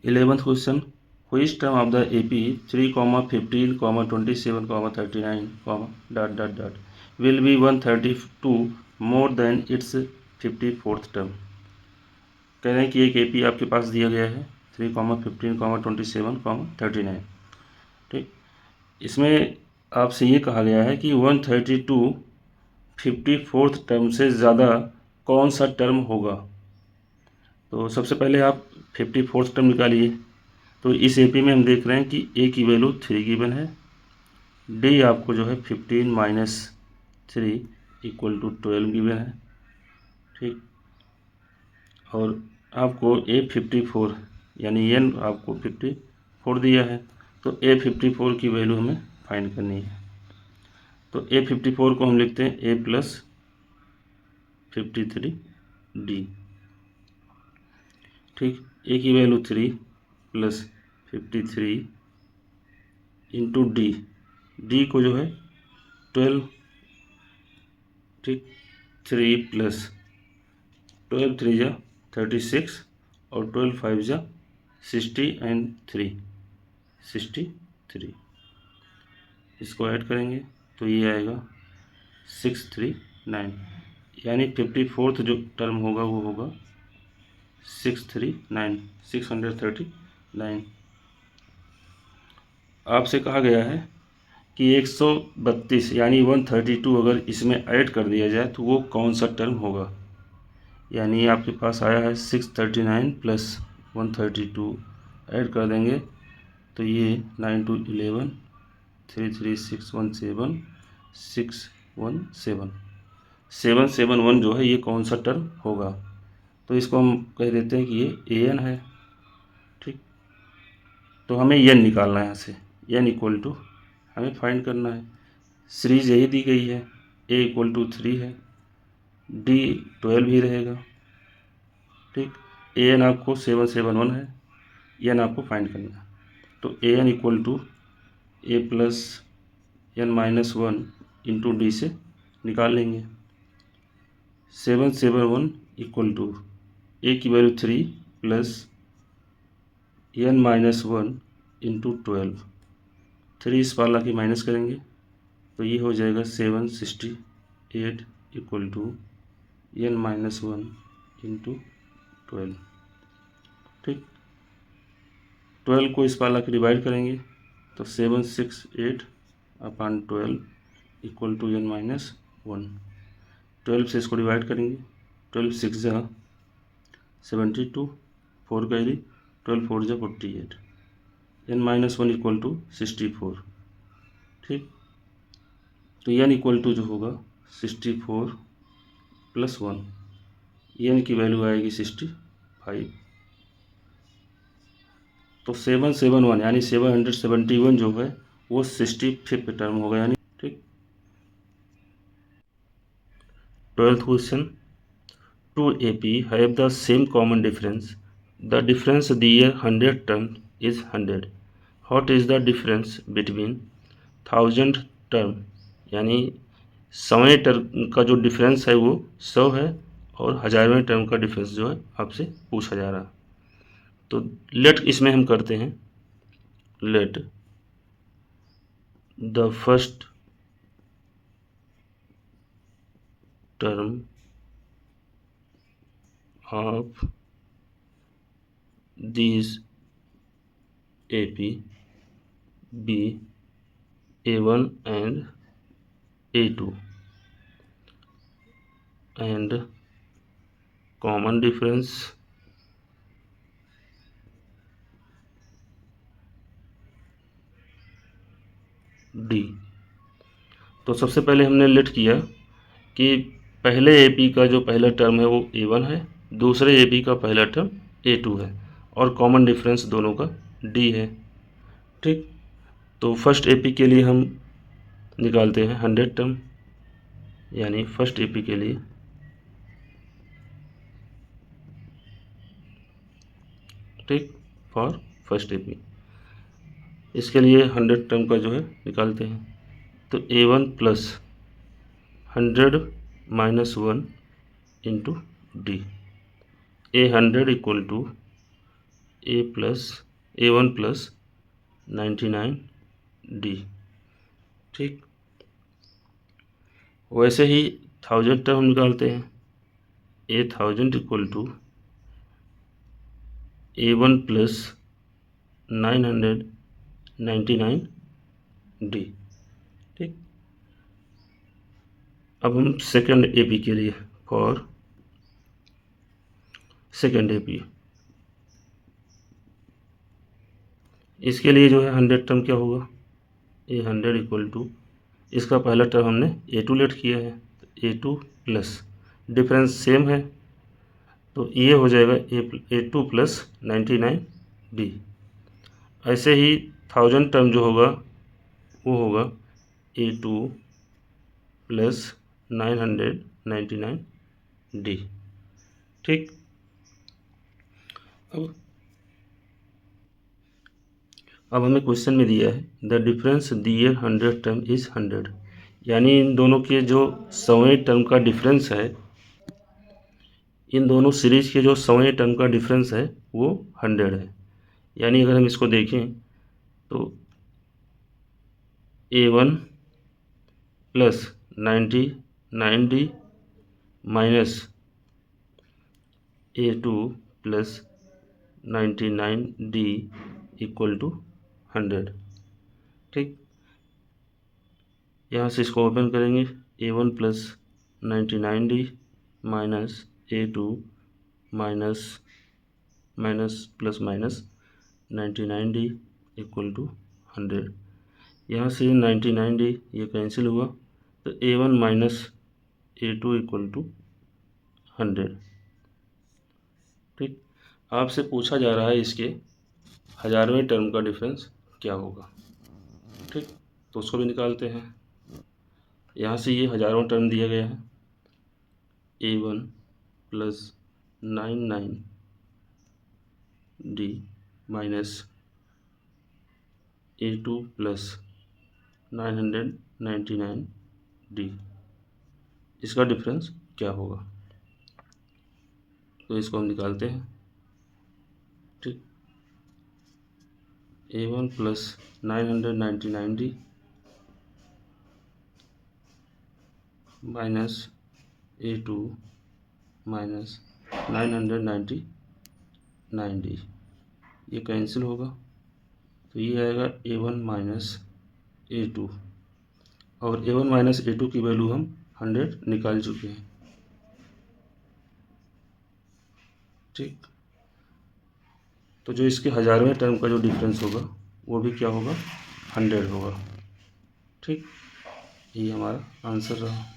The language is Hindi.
11th question, which term of the AP 3, 15, 27, 39, ... will be 132 more than its 54th term। कह रहे हैं कि एक AP आपके पास दिया गया है 3, 15, 27, 39। ठीक, इसमें आपसे ये कहा गया है कि 132 54th टर्म से ज़्यादा कौन सा टर्म होगा। तो सबसे पहले आप 54th टर्म निकालिए। तो इस एपी में हम देख रहे हैं कि ए की वैल्यू 3 गिवन है, डी आपको जो है 15 माइनस 3 इक्वल टू 12 गिवन है। ठीक, और आपको A54 यानी एन आपको 54 दिया है, तो A54 की वैल्यू हमें फाइंड करनी है। तो A54 को हम लिखते हैं A प्लस 53D। ठीक, ए की value 3 plus 53 into D, D को जो है 12। ठीक, 3 प्लस 12 3 जा 36 और 12 5 जा 60 एंड 3 63। इसको ऐड करेंगे तो ये आएगा 639, यानी 54th जो टर्म होगा वो होगा 639। आपसे कहा गया है कि 132 यानी 132 अगर इसमें ऐड कर दिया जाए तो वो कौन सा टर्म होगा। यानी आपके पास आया है 639 प्लस 132 ऐड कर देंगे तो ये 9 2 11 3 3 6 1 7 6 1 7 771 जो है ये कौन सा टर्म होगा। तो इसको हम कह देते हैं कि ये एन है। ठीक, तो हमें एन निकालना है यहाँ से, एन इक्वल टू हमें फाइंड करना है। सीरीज यही दी गई है, ए इक्वल टू 3 है, डी 12 ही रहेगा। ठीक, ए एन आपको 771 है, एन आपको फाइंड करना है। तो a n equal to a plus n minus 1 into d से निकाल लेंगे। 771 इक्वल टू ए की value 3 plus n minus 1 into 12, 3 इस वाला की माइनस करेंगे तो ये हो जाएगा 768 equal to N minus 1 into 12। ठीक, 12 को इस वाला की डिवाइड करेंगे तो 768 upon 12 equal to N minus 1। 12 से इसको डिवाइड करेंगे, 12 6 जा 72, 4 कैरी, 12 4 जा 48, एन माइनस 1 इक्वल टू 64। ठीक, तो एन इक्वल टू जो होगा 64 प्लस 1, एन की वैल्यू आएगी 65। तो 771 यानी 771 जो है वो 65th टर्म होगा यानी। ठीक, 12th question, to AP have the same common difference. The difference their 100 term is 100. What is the difference between 1000 term यानी 100वें टर्म का जो डिफरेंस है वो 100 है और 1000वें टर्म का डिफरेंस जो है आपसे पूछा जा रहा है। तो लेट इसमें हम करते हैं, let the first term of these AP be A1 and A2 and common difference D। तो सबसे पहले हमने लेट किया कि पहले AP का जो पहला टर्म है वो A1 है, दूसरे AP का पहला टर्म A2 है और कॉमन डिफरेंस दोनों का D है। ठीक, तो फर्स्ट AP के लिए हम निकालते हैं 100 टर्म, यानी फर्स्ट AP के लिए ठीक फॉर फर्स्ट AP, इसके लिए 100 टर्म का जो है निकालते हैं। तो A1 plus 100 minus 1 into D, A100 equal to A1 plus 99D। ठीक, वैसे ही 1000 टर्म निकालते हैं। A1000 equal to A1 plus 999D। ठीक, अब हम सेकेंड AP के लिए, फॉर सेकेंड AP, इसके लिए जो है 100 टर्म क्या होगा, A100 इक्वल टू, इसका पहला टर्म हमने A2 लेट किया है, A2 प्लस डिफरेंस सेम है तो ये हो जाएगा A2 प्लस 99D। ऐसे ही 1000 टर्म जो होगा वो होगा A2 प्लस 999D। ठीक, अब हमें क्वेश्चन में दिया है the difference their 100 term is 100, यानी इन दोनों के जो 100वें टर्म का डिफरेंस है, इन दोनों सीरीज के जो 100वें टर्म का डिफरेंस है वो 100 है। यानी अगर हम इसको देखें तो A1 plus 99D minus A2 plus 99D equal to 100। ठीक, यहाँ से इसको ओपन करेंगे, A1 plus 99D minus A2 minus minus plus minus 99D equal to 100। यहाँ से 99D ये कैंसिल हुआ तो A1 minus A2 equal to 100। ठीक, आपसे पूछा जा रहा है इसके 1000वें टर्म का डिफरेंस क्या होगा। ठीक, तो उसको भी निकालते हैं। यहाँ से ये 1000वां टर्म दिया गया है, A1 plus 99D minus A2 plus 999D, इसका डिफरेंस क्या होगा, तो इसको हम निकालते हैं। ठीक, A1 plus 999D minus A2 minus 999D, ये कैंसिल होगा तो ये आएगा A1 माइनस A2, और A1 माइनस A2 की वैल्यू हम 100 निकाल चुके हैं। ठीक, तो जो इसके 1000वें टर्म का जो डिफरेंस होगा वो भी क्या होगा, 100 होगा। ठीक, ये हमारा आंसर रहा।